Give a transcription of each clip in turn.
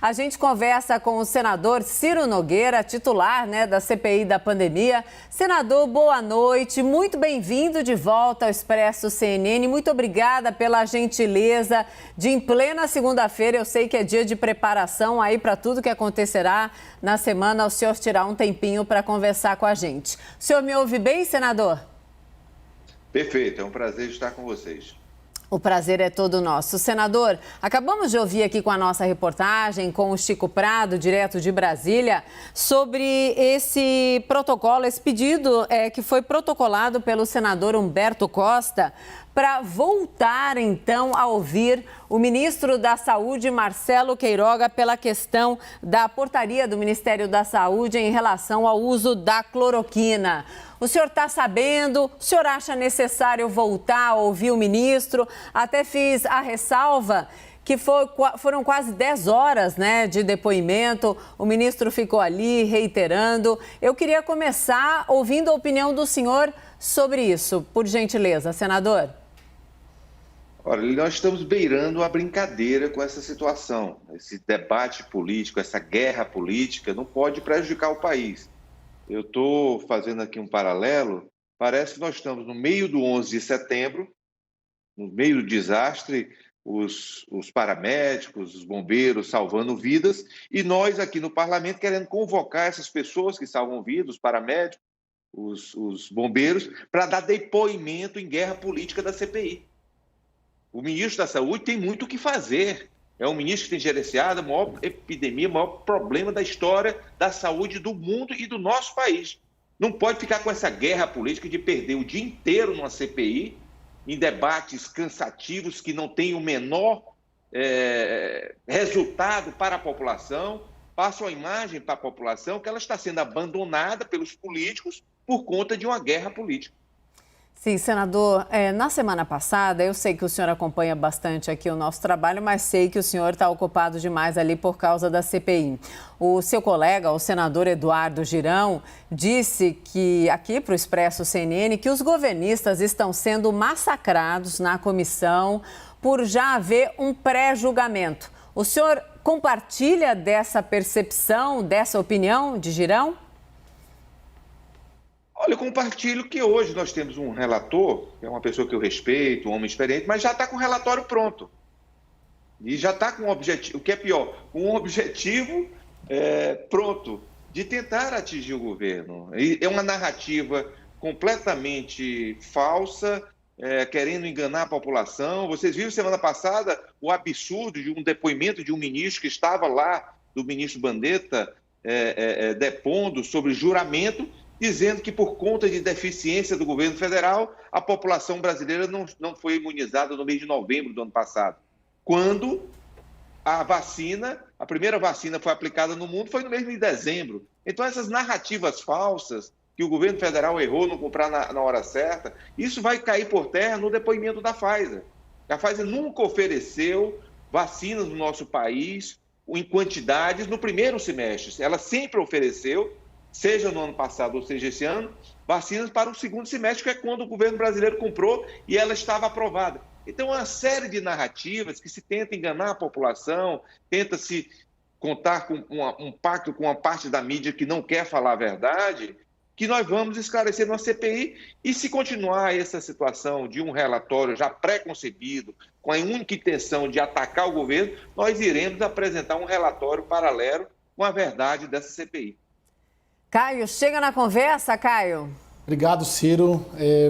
A gente conversa com o senador Ciro Nogueira, titular, da CPI da pandemia. Senador, boa noite, muito bem-vindo de volta ao Expresso CNN. Muito obrigada pela gentileza de, em plena segunda-feira, eu sei que é dia de preparação aí para tudo que acontecerá na semana, o senhor tirar um tempinho para conversar com a gente. O senhor me ouve bem, senador? Perfeito, é um prazer estar com vocês. O prazer é todo nosso. Senador, acabamos de ouvir aqui com a nossa reportagem, com o Chico Prado, direto de Brasília, sobre esse protocolo, esse pedido que foi protocolado pelo senador Humberto Costa para voltar, então, a ouvir o ministro da Saúde, Marcelo Queiroga, pela questão da portaria do Ministério da Saúde em relação ao uso da cloroquina. O senhor está sabendo? O senhor acha necessário voltar a ouvir o ministro? Até fiz a ressalva que foram quase 10 horas, de depoimento. O ministro ficou ali reiterando. Eu queria começar ouvindo a opinião do senhor sobre isso, por gentileza, senador. Olha, nós estamos beirando a brincadeira com essa situação. Esse debate político, essa guerra política não pode prejudicar o país. Eu estou fazendo aqui um paralelo, parece que nós estamos no meio do 11 de setembro, no meio do desastre, os paramédicos, os bombeiros salvando vidas, e nós aqui no parlamento querendo convocar essas pessoas que salvam vidas, os paramédicos, os bombeiros, para dar depoimento em guerra política da CPI. O ministro da Saúde tem muito o que fazer. É um ministro que tem gerenciado a maior epidemia, o maior problema da história da saúde do mundo e do nosso país. Não pode ficar com essa guerra política de perder o dia inteiro numa CPI, em debates cansativos que não têm o menor resultado para a população, passam a imagem para a população que ela está sendo abandonada pelos políticos por conta de uma guerra política. Sim, senador, na semana passada, eu sei que o senhor acompanha bastante aqui o nosso trabalho, mas sei que o senhor está ocupado demais ali por causa da CPI. O seu colega, o senador Eduardo Girão, disse que, aqui para o Expresso CNN, que os governistas estão sendo massacrados na comissão por já haver um pré-julgamento. O senhor compartilha dessa percepção, dessa opinião de Girão? Olha, eu compartilho que hoje nós temos um relator, que é uma pessoa que eu respeito, um homem experiente, mas já está com o relatório pronto. E já está com um objetivo, o que é pior, com um objetivo pronto de tentar atingir o governo. E é uma narrativa completamente falsa, querendo enganar a população. Vocês viram semana passada o absurdo de um depoimento de um ministro que estava lá, do ministro Mandetta, depondo sobre juramento, dizendo que por conta de deficiência do governo federal, a população brasileira não foi imunizada no mês de novembro do ano passado. Quando a primeira vacina foi aplicada no mundo, foi no mês de dezembro. Então, essas narrativas falsas, que o governo federal errou no comprar na hora certa, isso vai cair por terra no depoimento da Pfizer. A Pfizer nunca ofereceu vacinas no nosso país em quantidades no primeiro semestre. Ela sempre ofereceu, seja no ano passado ou seja esse ano, vacinas para o segundo semestre, que é quando o governo brasileiro comprou e ela estava aprovada. Então, uma série de narrativas que se tenta enganar a população, tenta-se contar com um pacto com uma parte da mídia que não quer falar a verdade, que nós vamos esclarecer na CPI, e se continuar essa situação de um relatório já pré-concebido, com a única intenção de atacar o governo, nós iremos apresentar um relatório paralelo com a verdade dessa CPI. Caio, chega na conversa, Caio. Obrigado, Ciro.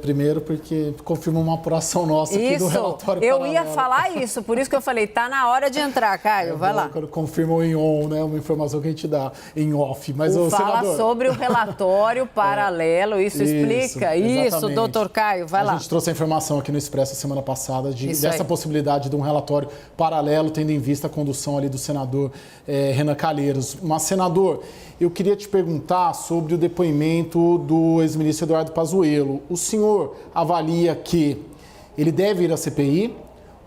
Primeiro, porque confirma uma apuração nossa aqui do relatório paralelo. Eu ia falar isso, por isso que eu falei, tá na hora de entrar, Caio, vai lá. Quando confirmam em on, uma informação que a gente dá em off. Mas fala senador, sobre o relatório paralelo, isso explica. Isso, doutor Caio, vai lá. A gente trouxe a informação aqui no Expresso a semana passada dessa possibilidade de um relatório paralelo, tendo em vista a condução ali do senador Renan Calheiros. Mas, senador, eu queria te perguntar sobre o depoimento do ex-ministro Eduardo Pazuello. O senhor avalia que ele deve ir à CPI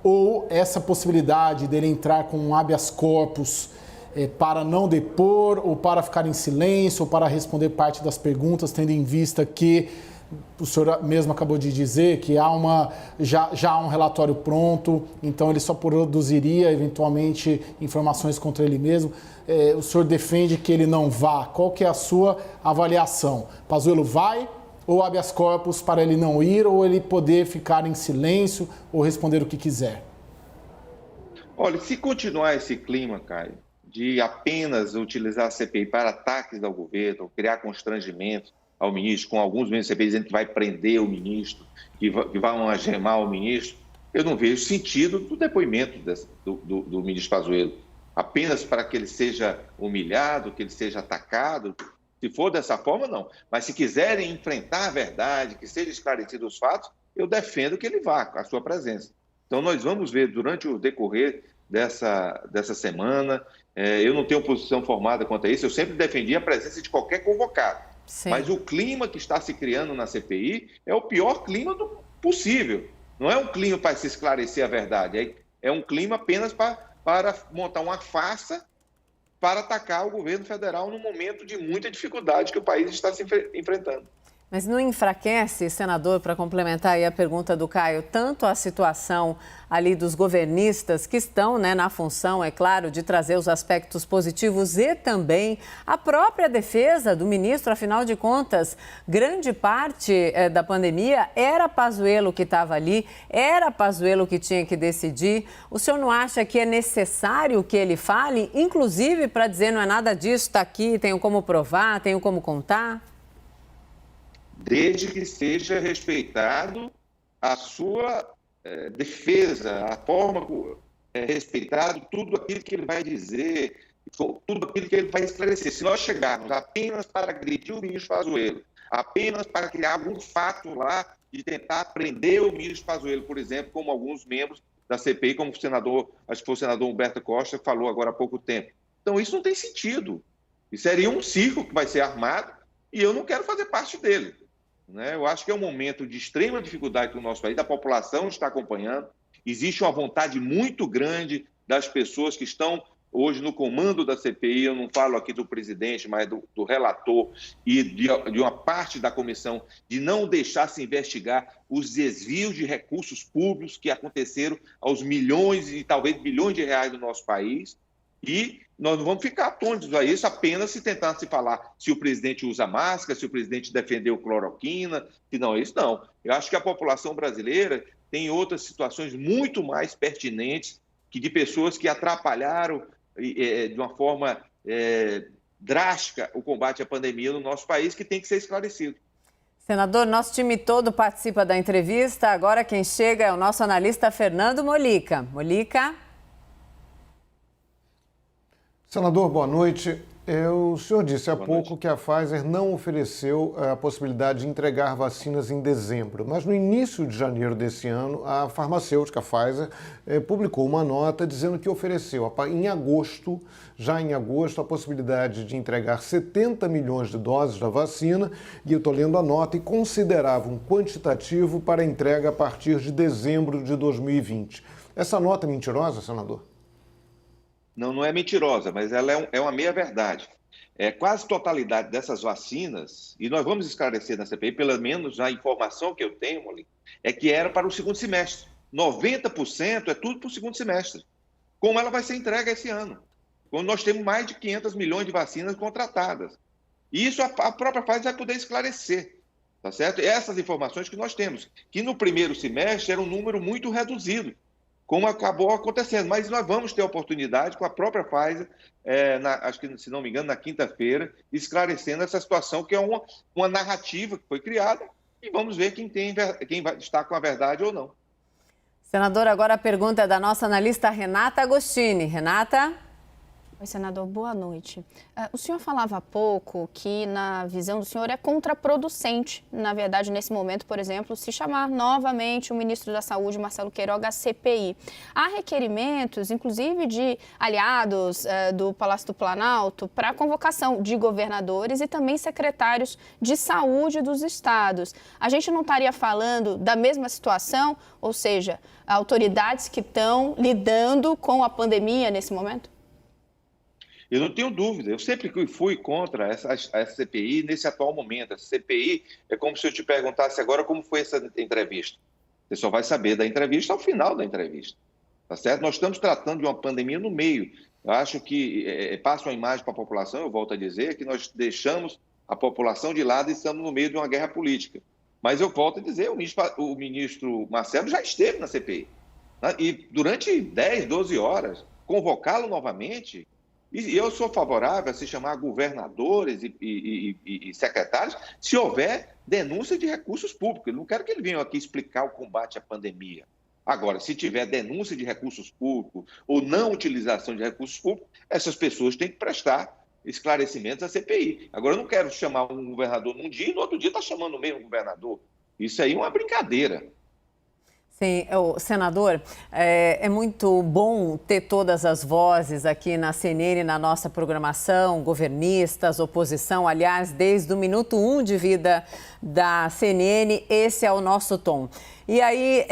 ou essa possibilidade dele entrar com um habeas corpus para não depor ou para ficar em silêncio ou para responder parte das perguntas, tendo em vista que O senhor mesmo acabou de dizer que já há um relatório pronto, então ele só produziria eventualmente informações contra ele mesmo. O senhor defende que ele não vá. Qual que é a sua avaliação? Pazuello vai ou habeas corpus para ele não ir, ou ele poder ficar em silêncio ou responder o que quiser? Olha, se continuar esse clima, Caio, de apenas utilizar a CPI para ataques ao governo, criar constrangimento ao ministro, com alguns membros da CPI dizendo que vai prender o ministro, que vão algemar o ministro, eu não vejo sentido do depoimento do ministro Pazuello. Apenas para que ele seja humilhado, que ele seja atacado. Se for dessa forma, não. Mas se quiserem enfrentar a verdade, que seja esclarecido os fatos, eu defendo que ele vá, com a sua presença. Então, nós vamos ver durante o decorrer dessa semana. Eu não tenho posição formada quanto a isso. Eu sempre defendi a presença de qualquer convocado. Sim. Mas o clima que está se criando na CPI é o pior clima possível. Não é um clima para se esclarecer a verdade. É um clima apenas para montar uma farsa para atacar o governo federal num momento de muita dificuldade que o país está se enfrentando. Mas não enfraquece, senador, para complementar aí a pergunta do Caio, tanto a situação ali dos governistas que estão, né, na função, é claro, de trazer os aspectos positivos e também a própria defesa do ministro, afinal de contas, grande parte da pandemia era Pazuello que estava ali, era Pazuello que tinha que decidir. O senhor não acha que é necessário que ele fale, inclusive para dizer não é nada disso, está aqui, tenho como provar, tenho como contar? Desde que seja respeitado a sua defesa, a forma respeitado tudo aquilo que ele vai dizer, tudo aquilo que ele vai esclarecer. Se nós chegarmos apenas para agredir o ministro Pazuello, apenas para criar algum fato lá de tentar prender o ministro Pazuello, por exemplo, como alguns membros da CPI, como o senador, acho que foi o senador Humberto Costa, que falou agora há pouco tempo. Então, isso não tem sentido. Isso seria um circo que vai ser armado e eu não quero fazer parte dele. Eu acho que é um momento de extrema dificuldade para o nosso país, a população está acompanhando, existe uma vontade muito grande das pessoas que estão hoje no comando da CPI, eu não falo aqui do presidente, mas do relator e de uma parte da comissão, de não deixar se investigar os desvios de recursos públicos que aconteceram aos milhões e talvez bilhões de reais do nosso país. E nós não vamos ficar atônitos a isso apenas se tentar se falar se o presidente usa máscara, se o presidente defendeu cloroquina, se não, isso não. Eu acho que a população brasileira tem outras situações muito mais pertinentes que de pessoas que atrapalharam de uma forma drástica o combate à pandemia no nosso país, que tem que ser esclarecido. Senador, nosso time todo participa da entrevista. Agora quem chega é o nosso analista Fernando Molica. Molica. Senador, boa noite. O senhor disse há pouco que a Pfizer não ofereceu a possibilidade de entregar vacinas em dezembro, mas no início de janeiro desse ano, a farmacêutica Pfizer publicou uma nota dizendo que ofereceu já em agosto, a possibilidade de entregar 70 milhões de doses da vacina, e eu estou lendo a nota, e considerava um quantitativo para entrega a partir de dezembro de 2020. Essa nota é mentirosa, senador? Não é mentirosa, mas ela é uma meia-verdade. Quase totalidade dessas vacinas, e nós vamos esclarecer na CPI, pelo menos a informação que eu tenho, Molina, é que era para o segundo semestre. 90% é tudo para o segundo semestre. Como ela vai ser entregue esse ano? Quando nós temos mais de 500 milhões de vacinas contratadas. E isso a própria Pfizer vai poder esclarecer, tá certo? Essas informações que nós temos, que no primeiro semestre era um número muito reduzido, como acabou acontecendo. Mas nós vamos ter a oportunidade com a própria Pfizer, acho que, se não me engano, na quinta-feira, esclarecendo essa situação, que é uma narrativa que foi criada, e vamos ver quem vai estar com a verdade ou não. Senador, agora a pergunta é da nossa analista Renata Agostini. Renata? Oi, senador, boa noite. O senhor falava há pouco que, na visão do senhor, é contraproducente, na verdade, nesse momento, por exemplo, se chamar novamente o ministro da Saúde, Marcelo Queiroga, à CPI. Há requerimentos, inclusive de aliados do Palácio do Planalto, para a convocação de governadores e também secretários de saúde dos estados. A gente não estaria falando da mesma situação, ou seja, autoridades que estão lidando com a pandemia nesse momento? Eu não tenho dúvida, eu sempre fui contra essa CPI nesse atual momento. Essa CPI é como se eu te perguntasse agora como foi essa entrevista. Você só vai saber da entrevista ao final da entrevista, tá certo? Nós estamos tratando de uma pandemia no meio. Eu acho que passa uma imagem para a população, eu volto a dizer, que nós deixamos a população de lado e estamos no meio de uma guerra política. Mas eu volto a dizer, o ministro Marcelo já esteve na CPI. Né? E durante 10, 12 horas, convocá-lo novamente... E eu sou favorável a se chamar governadores e secretários se houver denúncia de recursos públicos. Eu não quero que ele venha aqui explicar o combate à pandemia. Agora, se tiver denúncia de recursos públicos ou não utilização de recursos públicos, essas pessoas têm que prestar esclarecimentos à CPI. Agora, eu não quero chamar um governador num dia e no outro dia está chamando o mesmo governador. Isso aí é uma brincadeira. Sim, senador, é muito bom ter todas as vozes aqui na CNN, na nossa programação, governistas, oposição. Aliás, desde o minuto 1 de vida da CNN, esse é o nosso tom. E aí,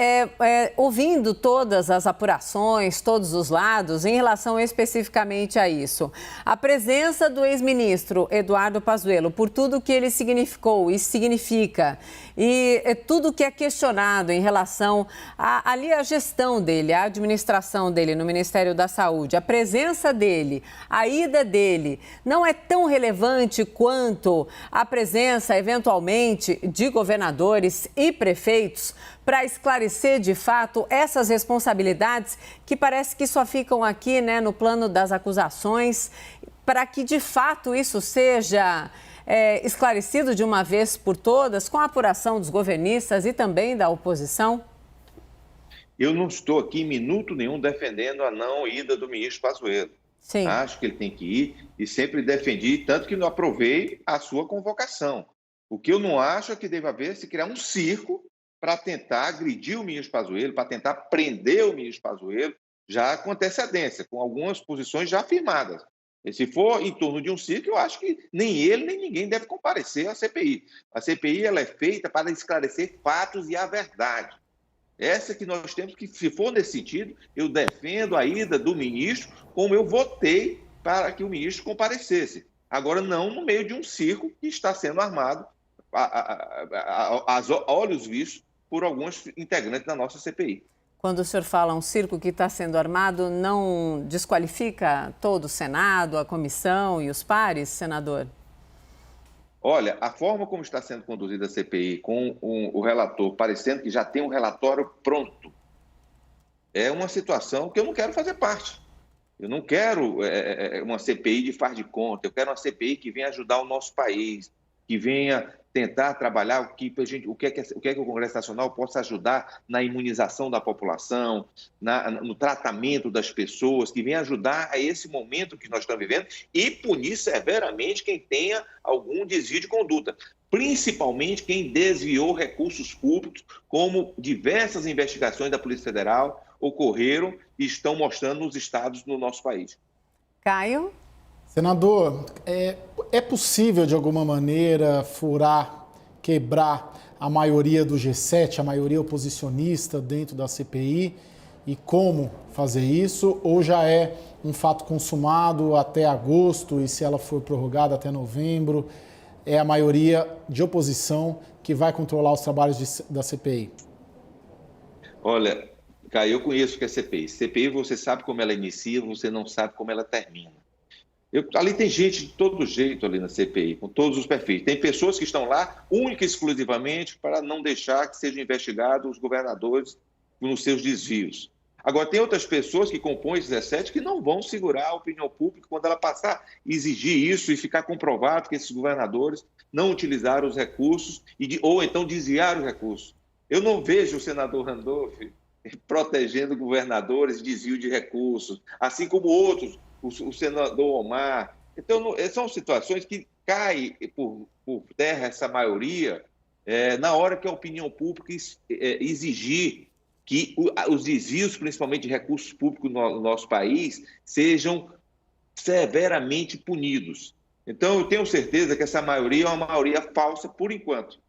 ouvindo todas as apurações, todos os lados, em relação especificamente a isso, a presença do ex-ministro Eduardo Pazuello, por tudo que ele significou e significa, e tudo que é questionado em relação ali à gestão dele, à administração dele no Ministério da Saúde, a presença dele, a ida dele, não é tão relevante quanto a presença, eventualmente, de governadores e prefeitos para esclarecer, de fato, essas responsabilidades que parece que só ficam aqui, né, no plano das acusações, para que, de fato, isso seja esclarecido de uma vez por todas, com a apuração dos governistas e também da oposição? Eu não estou aqui em minuto nenhum defendendo a não ida do ministro Pazuello. Sim. Acho que ele tem que ir e sempre defendi, tanto que não aprovei a sua convocação. O que eu não acho é que deve haver se criar um circo para tentar agredir o ministro Pazuello, para tentar prender o ministro Pazuello, já com antecedência, com algumas posições já firmadas. E se for em torno de um circo, eu acho que nem ele, nem ninguém deve comparecer à CPI. A CPI ela é feita para esclarecer fatos e a verdade. Essa que nós temos que, se for nesse sentido, eu defendo a ida do ministro, como eu votei para que o ministro comparecesse. Agora, não no meio de um circo que está sendo armado a olhos vistos por alguns integrantes da nossa CPI. Quando o senhor fala um circo que está sendo armado, não desqualifica todo o Senado, a comissão e os pares, senador? Olha, a forma como está sendo conduzida a CPI, com o relator parecendo que já tem um relatório pronto, é uma situação que eu não quero fazer parte. Eu não quero uma CPI de faz de conta, eu quero uma CPI que venha ajudar o nosso país, que venha tentar trabalhar o que é que o Congresso Nacional possa ajudar na imunização da população, no tratamento das pessoas, que venha ajudar a esse momento que nós estamos vivendo e punir severamente quem tenha algum desvio de conduta, principalmente quem desviou recursos públicos, como diversas investigações da Polícia Federal ocorreram e estão mostrando nos estados do nosso país. Caio? Senador, é possível, de alguma maneira, furar, quebrar a maioria do G7, a maioria oposicionista dentro da CPI? E como fazer isso? Ou já é um fato consumado até agosto e, se ela for prorrogada até novembro, é a maioria de oposição que vai controlar os trabalhos da CPI? Olha, Caio, eu conheço o que é CPI. CPI você sabe como ela inicia, você não sabe como ela termina. Ali tem gente de todo jeito ali na CPI, com todos os perfis. Tem pessoas que estão lá única e exclusivamente para não deixar que sejam investigados os governadores nos seus desvios. Agora, tem outras pessoas que compõem esse 17 que não vão segurar a opinião pública quando ela passar a exigir isso e ficar comprovado que esses governadores não utilizaram os recursos ou então desviaram os recursos. Eu não vejo o senador Randolph protegendo governadores de desvio de recursos, assim como outros, o senador Omar. Então, são situações que caem por terra essa maioria na hora que a opinião pública exigir que os desvios, principalmente de recursos públicos no nosso país, sejam severamente punidos. Então, eu tenho certeza que essa maioria é uma maioria falsa por enquanto.